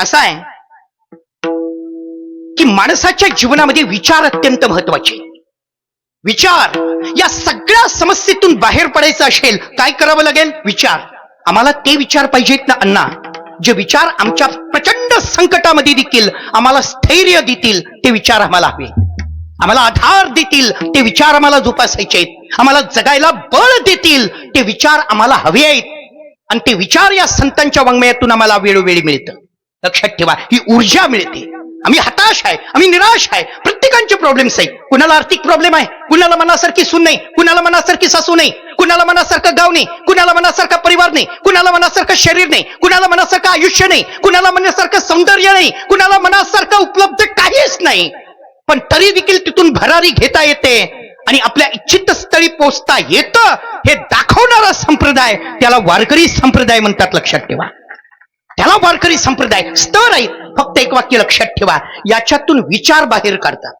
असा आहे की माणसाच्या जीवनामध्ये विचार अत्यंत महत्वाचे. विचार, या सगळ्या समस्येतून बाहेर पडायचं असेल काय करावं लागेल? विचार. आम्हाला ते विचार पाहिजेत ना अण्णा, जे विचार आमच्या प्रचंड संकटामध्ये देखील आम्हाला स्थैर्य देतील. ते विचार आम्हाला हवे. आम्हाला आधार देतील ते विचार आम्हाला जोपासायचे आहेत. आम्हाला जगायला बळ देतील ते विचार आम्हाला हवे आहेत. आणि ते विचार या संतांच्या वाङ्मयातून आम्हाला वेळोवेळी मिळतं. लक्षात ठेवा, ही ऊर्जा मिळते. आम्ही हताश आहे, आम्ही निराश आहे. प्रत्येकांचे प्रॉब्लेम्स आहेत. कुणाला आर्थिक प्रॉब्लेम आहे, कुणाला मनासारखी सून नाही, कुणाला मनासारखी सासू नाही, कुणाला मनासारखं गाव नाही, कुणाला मनासारखा परिवार नाही, कुणाला मनासारखं शरीर नाही, कुणाला मनासारखं आयुष्य नाही, कुणाला मनासारखं सौंदर्य नाही, कुणाला मनासारखं उपलब्ध काहीच नाही. पण तरी देखील तिथून भरारी घेता येते आणि आपल्या इच्छित स्थळी पोहोचता येतं. हे दाखवणारा संप्रदाय त्याला वारकरी संप्रदाय म्हणतात. लक्षात ठेवा, त्याला वारकरी संप्रदाय. स्तर आहे. फक्त एक वाक्य लक्षात ठेवा, याच्यातून विचार बाहेर काढतात.